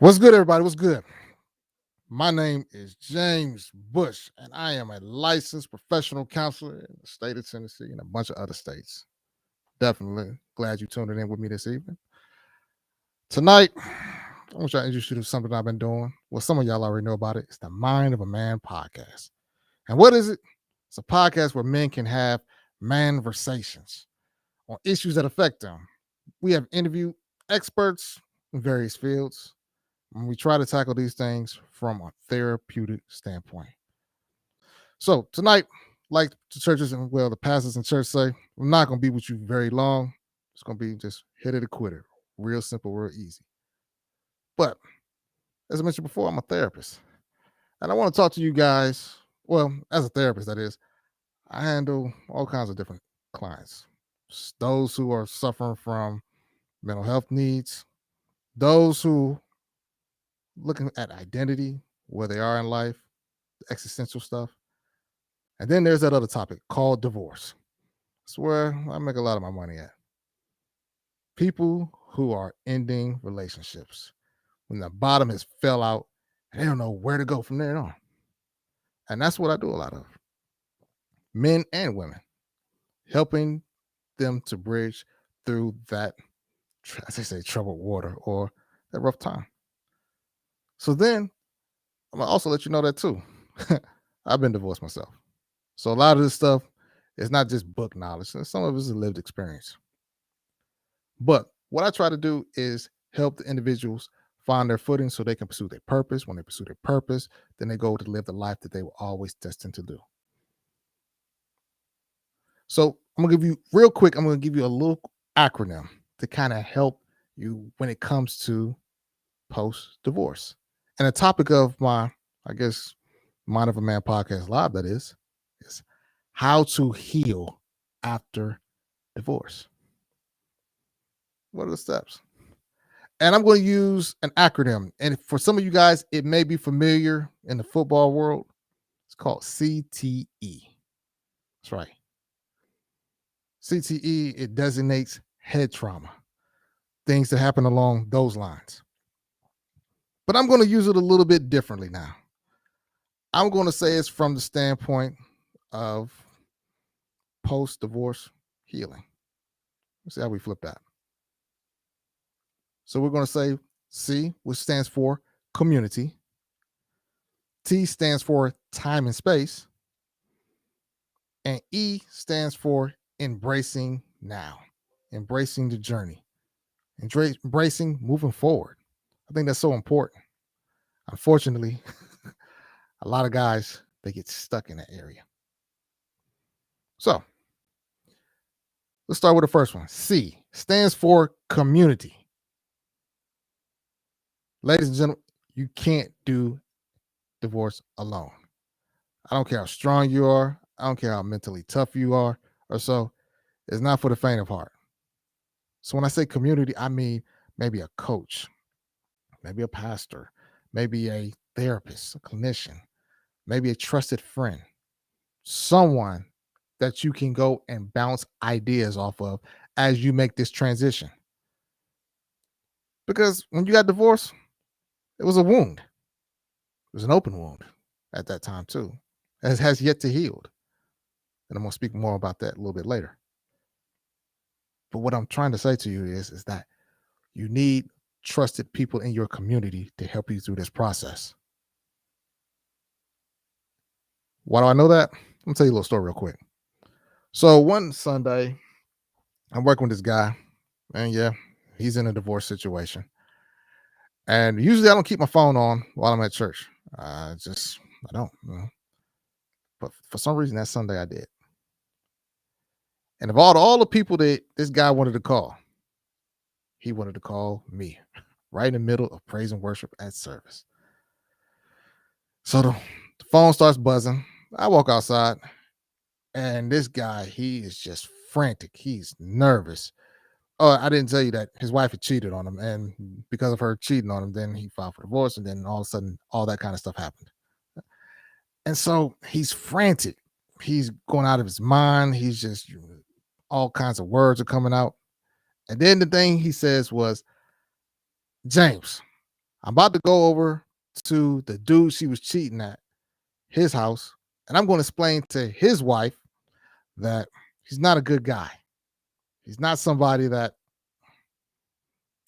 What's good, everybody? What's good? My name is James Bush, and I am a licensed professional counselor in the state of Tennessee and a bunch of other states. Definitely glad you tuned in with me this evening. Tonight, I want to introduce you to something I've been doing. Well, some of y'all already know about it. It's the Mind of a Man podcast. And what is it? It's a podcast where men can have manversations on issues that affect them. We have interviewed experts in various fields, and we try to tackle these things from a therapeutic standpoint. So tonight, like the churches and the pastors in church say, I'm not going to be with you very long. It's going to be just hit it or quit it. Real simple, real easy. But as I mentioned before, I'm a therapist. And I want to talk to you guys. Well, as a therapist, that is, I handle all kinds of different clients. Those who are suffering from mental health needs, those who looking at identity, where they are in life, existential stuff. And then there's that other topic called divorce. It's where I make a lot of my money at. People who are ending relationships when the bottom has fell out and they don't know where to go from there on. And that's what I do a lot of. Men and women, helping them to bridge through that, as they say, troubled water or that rough time. So then I'm gonna also let you know that too. I've been divorced myself. So a lot of this stuff is not just book knowledge. Some of it is lived experience. But what I try to do is help the individuals find their footing so they can pursue their purpose. When they pursue their purpose, then they go to live the life that they were always destined to do. So I'm gonna give you real quick, I'm gonna give you a little acronym to kind of help you when it comes to post-divorce. And the topic of my, I guess, Mind of a Man podcast live, that is how to heal after divorce. What are the steps? And I'm going to use an acronym. And for some of you guys, it may be familiar in the football world. It's called CTE. That's right. CTE, it designates head trauma, things that happen along those lines. But I'm going to use it a little bit differently now. I'm going to say it's from the standpoint of post-divorce healing. Let's see how we flip that. So we're going to say C, which stands for community. T stands for time and space. And E stands for embracing now, embracing the journey, embracing moving forward. I think that's so important. Unfortunately, a lot of guys, they get stuck in that area. So let's start with the first one. C stands for community. Ladies and gentlemen, you can't do divorce alone. I don't care how strong you are. I don't care how mentally tough you are or so. It's not for the faint of heart. So when I say community, I mean maybe a coach, maybe a pastor, maybe a therapist, a clinician, maybe a trusted friend, someone that you can go and bounce ideas off of as you make this transition. Because when you got divorced, it was a wound. It was an open wound at that time too. It has yet to heal. And I'm going to speak more about that a little bit later. But what I'm trying to say to you is that you need trusted people in your community to help you through this process. Why do I know that? Let me tell you a little story real quick. So one Sunday, I'm working with this guy, and yeah, he's in a divorce situation. And usually I don't keep my phone on while I'm at church. I don't. But for some reason that Sunday I did. And of all the people that this guy wanted to call, he wanted to call me right in the middle of praise and worship at service. So the phone starts buzzing. I walk outside, and this guy, he is just frantic. He's nervous. Oh, I didn't tell you that his wife had cheated on him, and because of her cheating on him, then he filed for divorce, and then all of a sudden, all that kind of stuff happened. And so he's frantic. He's going out of his mind. He's just all kinds of words are coming out. And then the thing he says was, James, I'm about to go over to the dude she was cheating at, his house, and I'm going to explain to his wife that he's not a good guy. He's not somebody that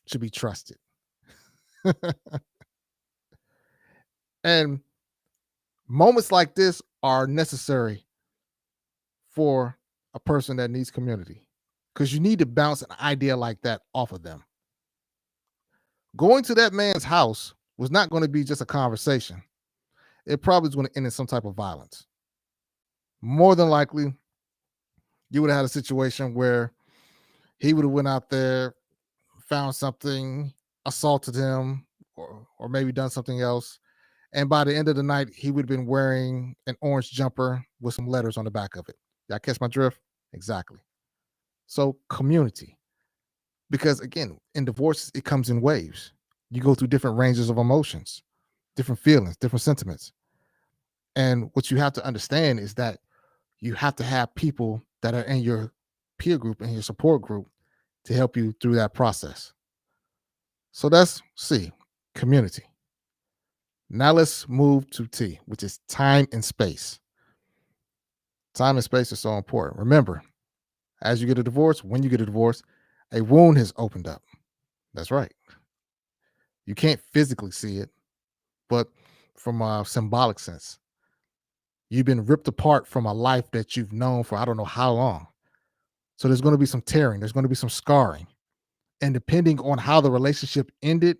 should be trusted. And moments like this are necessary for a person that needs community because you need to bounce an idea like that off of them. Going to that man's house was not going to be just a conversation. It probably was going to end in some type of violence. More than likely, you would have had a situation where he would have went out there, found something, assaulted him, or maybe done something else. And by the end of the night, he would have been wearing an orange jumper with some letters on the back of it. Y'all catch my drift? Exactly. So community. Because again, in divorce, it comes in waves. You go through different ranges of emotions, different feelings, different sentiments. And what you have to understand is that you have to have people that are in your peer group and your support group to help you through that process. So that's C, community. Now let's move to T, which is time and space. Time and space is so important. Remember, as you get a divorce, when you get a divorce, a wound has opened up. That's right. You can't physically see it, but from a symbolic sense, you've been ripped apart from a life that you've known for I don't know how long. So there's going to be some tearing, there's going to be some scarring. And depending on how the relationship ended,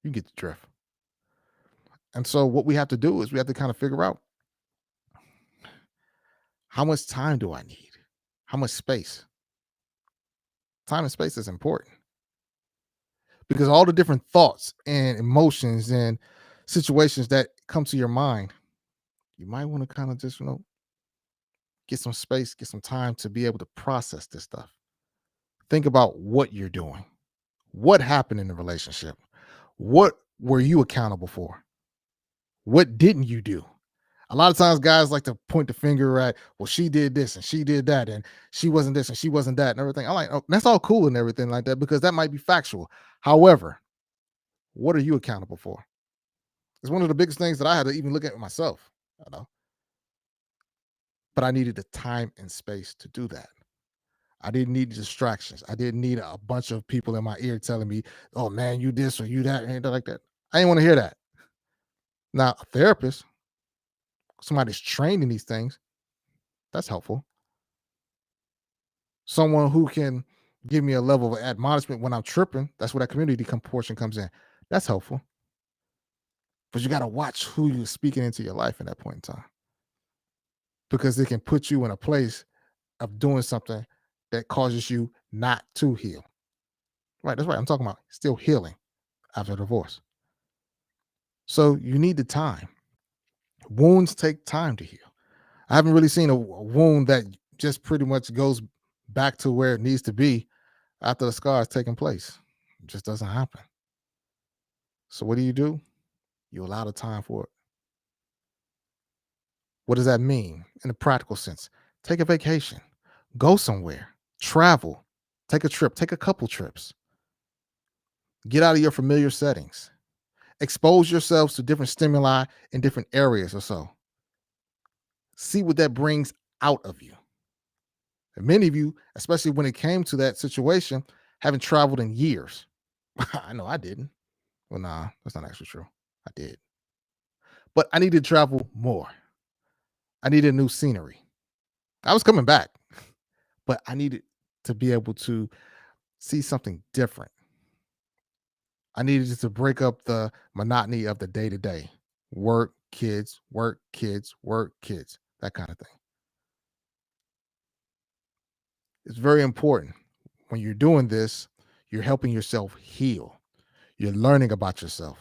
you get the drift. And so what we have to do is we have to kind of figure out how much time do I need? How much space? Time and space is important because all the different thoughts and emotions and situations that come to your mind, you might want to kind of just, get some space, get some time to be able to process this stuff. Think about what you're doing. What happened in the relationship? What were you accountable for? What didn't you do? A lot of times guys like to point the finger at, well, she did this and she did that, and she wasn't this and she wasn't that, and everything. I'm like, oh, that's all cool and everything like that, because that might be factual. However, what are you accountable for? It's one of the biggest things that I had to even look at myself, you know. But I needed the time and space to do that. I didn't need distractions. I didn't need a bunch of people in my ear telling me, oh man, you this or you that, and anything like that. I didn't want to hear that. Now, a therapist, somebody's trained in these things, that's helpful. Someone who can give me a level of admonishment when I'm tripping, that's where that community portion comes in. That's helpful. But you got to watch who you're speaking into your life in that point in time, because it can put you in a place of doing something that causes you not to heal. Right. That's right. I'm talking about still healing after divorce. So you need the time. Wounds take time to heal. I haven't really seen a wound that just pretty much goes back to where it needs to be after the scar has taken place. It just doesn't happen. So what do? You allow the time for it. What does that mean in a practical sense? Take a vacation, go somewhere, travel, take a trip, take a couple trips, get out of your familiar settings, expose yourselves to different stimuli in different areas or so. See what that brings out of you. And many of you, especially when it came to that situation, haven't traveled in years. I know I didn't. Well, nah, that's not actually true. I did. But I needed to travel more. I needed new scenery. I was coming back, but I needed to be able to see something different. I needed to break up the monotony of the day to day work, kids, work, kids, work, kids, that kind of thing. It's very important. When you're doing this, you're helping yourself heal. You're learning about yourself.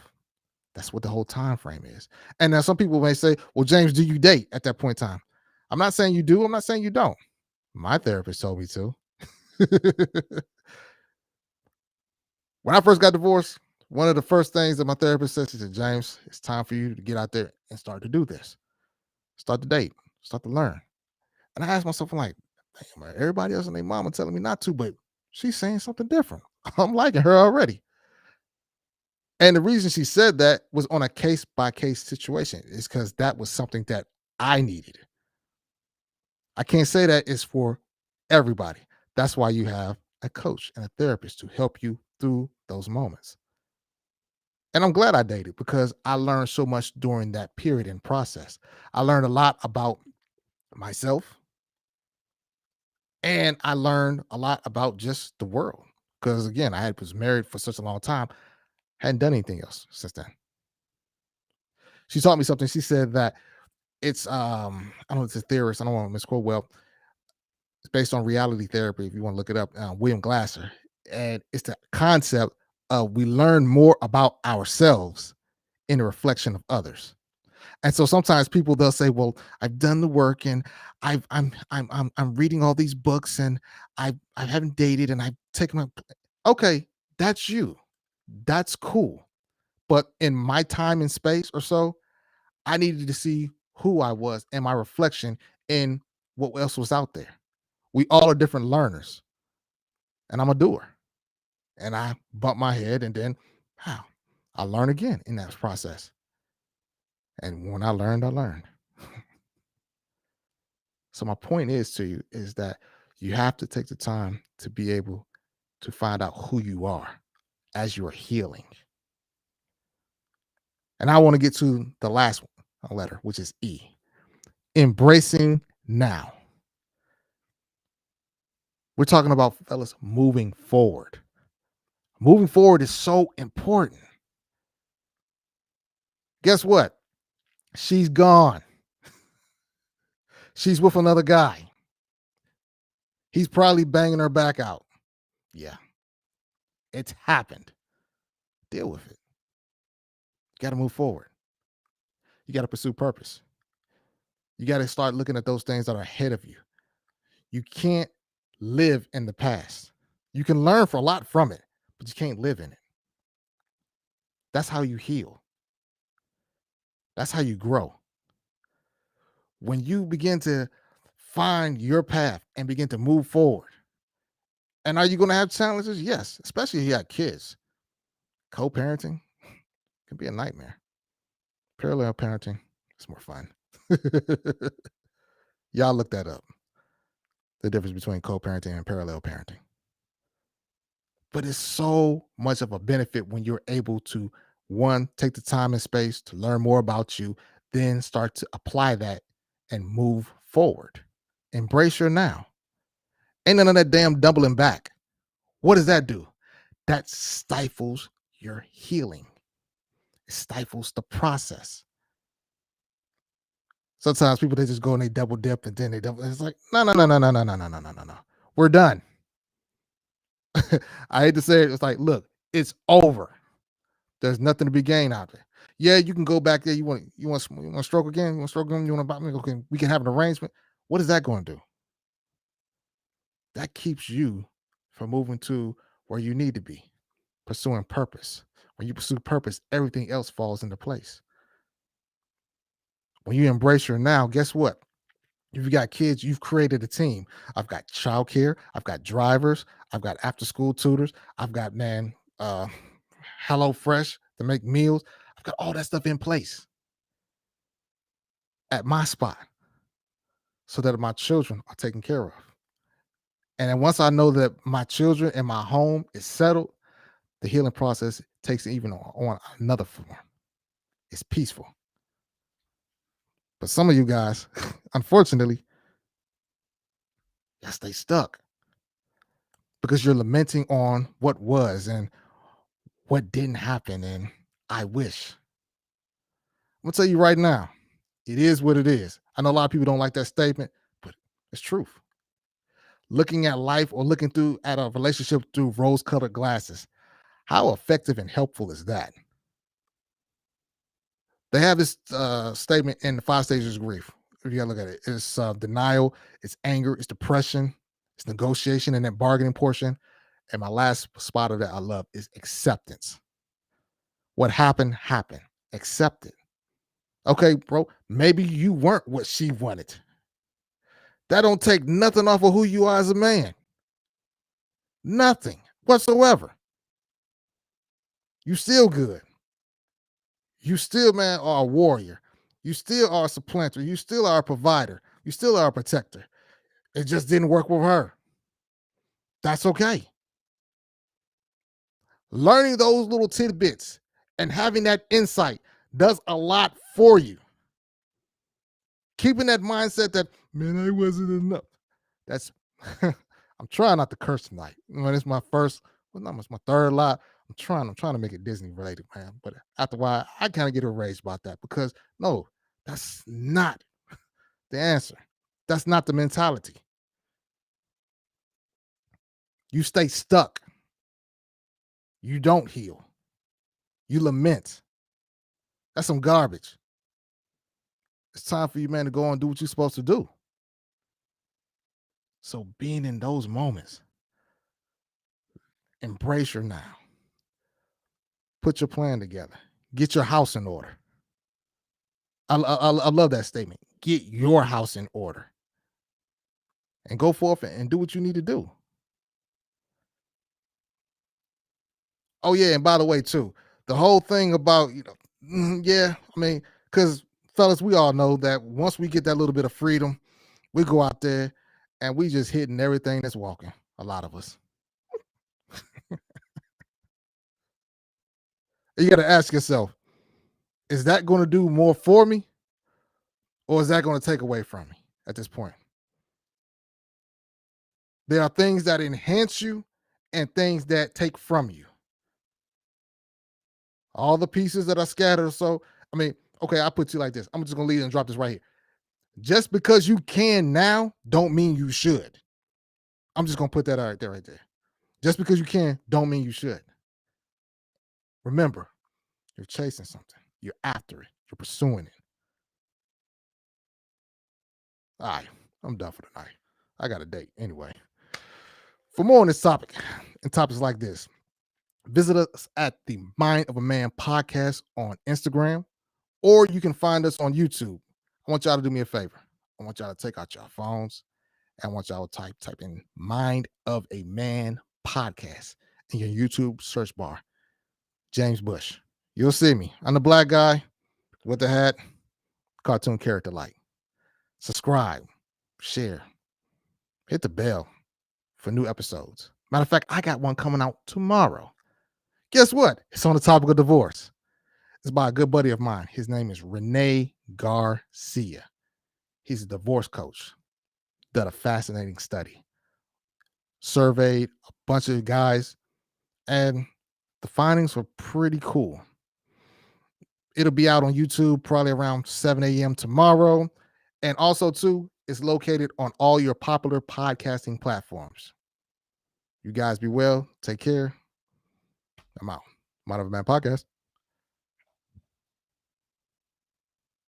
That's what the whole time frame is. And now some people may say, well, James, do you date at that point in time? I'm not saying you do. I'm not saying you don't. My therapist told me to. When I first got divorced, one of the first things that my therapist said, she said, James, it's time for you to get out there and start to do this. Start to date, start to learn. And I asked myself, I'm like, damn, everybody else and their mama telling me not to, but she's saying something different. I'm liking her already. And the reason she said that was on a case by case situation is because that was something that I needed. I can't say that it's for everybody. That's why you have a coach and a therapist to help you through those moments. And I'm glad I dated because I learned so much during that period and process. I learned a lot about myself and I learned a lot about just the world. Because again, was married for such a long time, hadn't done anything else since then. She taught me something. She said that it's I don't know, it's a theorist, I don't want to misquote well. It's based on reality therapy, if you want to look it up, William Glasser. And it's the concept of we learn more about ourselves in a reflection of others. And so sometimes people they'll say, "Well, I've done the work and I'm reading all these books and I haven't dated and I've taken my." Okay, that's you. That's cool. But in my time and space or so, I needed to see who I was and my reflection in what else was out there. We all are different learners, and I'm a doer. And I bump my head, and then how I learn again in that process. And when I learned, I learned. So my point is to you is that you have to take the time to be able to find out who you are as you're healing. And I want to get to the last one, letter, which is E. Embracing now. We're talking about, fellas, moving forward. Moving forward is so important. Guess what? She's gone. She's with another guy. He's probably banging her back out. Yeah, it's happened. Deal with it. You got to move forward. You got to pursue purpose. You got to start looking at those things that are ahead of you. You can't live in the past. You can learn for a lot from it, but you can't live in it. That's how you heal. That's how you grow. When you begin to find your path and begin to move forward. And are you going to have challenges? Yes, especially if you got kids. Co-parenting can be a nightmare. Parallel parenting is more fun. Y'all look that up. The difference between co-parenting and parallel parenting. But it's so much of a benefit when you're able to, one, take the time and space to learn more about you, then start to apply that and move forward. Embrace your now. Ain't none of that damn doubling back. What does that do? That stifles your healing. It stifles the process. Sometimes people they just go and they double dip and then they double. It's like no. We're done. I hate to say it. It's like look, it's over. There's nothing to be gained out of it. Yeah, you can go back there. You want to stroke again? You want to stroke again? You want to bop me? Okay, we can have an arrangement. What is that going to do? That keeps you from moving to where you need to be, pursuing purpose. When you pursue purpose, everything else falls into place. When you embrace your now, guess what? If you got kids, you've created a team. I've got childcare, I've got drivers, I've got after school tutors, I've got Hello Fresh to make meals. I've got all that stuff in place at my spot so that my children are taken care of. And then once I know that my children and my home is settled, the healing process takes even on another form. It's peaceful. But some of you guys, unfortunately, you stay stuck because you're lamenting on what was and what didn't happen. And I wish. I'm gonna tell you right now, it is what it is. I know a lot of people don't like that statement, but it's truth. Looking at life or looking through at a relationship through rose-colored glasses, how effective and helpful is that? They have this statement in the 5 stages of grief. If you gotta look at it, it's denial, it's anger, it's depression, it's negotiation, and then bargaining portion. And my last spot of that I love is acceptance. What happened, happened. Accept it. Okay, bro, maybe you weren't what she wanted. That don't take nothing off of who you are as a man. Nothing whatsoever. You still good. You still, man, are a warrior. You still are a supplanter. You still are a provider. You still are a protector. It just didn't work with her. That's okay. Learning those little tidbits and having that insight does a lot for you. Keeping that mindset that, man, I wasn't enough. That's, I'm trying not to curse tonight. It's my first, well, not much, my third lot. I'm trying to make it Disney related, man. But after a while, I kind of get enraged about that because no, that's not the answer. That's not the mentality. You stay stuck. You don't heal. You lament. That's some garbage. It's time for you, man, to go and do what you're supposed to do. So being in those moments, embrace your now. Put your plan together. Get your house in order. I love that statement. Get your house in order and go forth and do what you need to do. Oh yeah, and by the way, too, the whole thing about yeah, I mean, because fellas, we all know that once we get that little bit of freedom, we go out there and we just hitting everything that's walking. A lot of us. You got to ask yourself, is that going to do more for me, or is that going to take away from me at this point? There are things that enhance you and things that take from you. All the pieces that are scattered. So, I mean, okay, I'll put you like this. I'm just gonna leave and drop this right here. Just because you can now, don't mean you should. I'm just gonna put that right there, right there. Just because you can, don't mean you should. Remember, you're chasing something. You're after it. You're pursuing it. All right, I'm done for tonight. I got a date anyway. For more on this topic and topics like this, visit us at the Mind of a Man podcast on Instagram, or you can find us on YouTube. I want y'all to do me a favor. I want y'all to take out your phones. And I want y'all to type in Mind of a Man podcast in your YouTube search bar. James Bush. You'll see me. I'm the black guy with the hat, cartoon character like. Subscribe, share, hit the bell for new episodes. Matter of fact, I got one coming out tomorrow. Guess what? It's on the topic of divorce. It's by a good buddy of mine. His name is Renee Garcia. He's a divorce coach. Did a fascinating study. Surveyed a bunch of guys, and the findings were pretty cool. It'll be out on YouTube probably around 7 a.m. tomorrow. And also, too, it's located on all your popular podcasting platforms. You guys be well. Take care. I'm out. Mind of a Man podcast.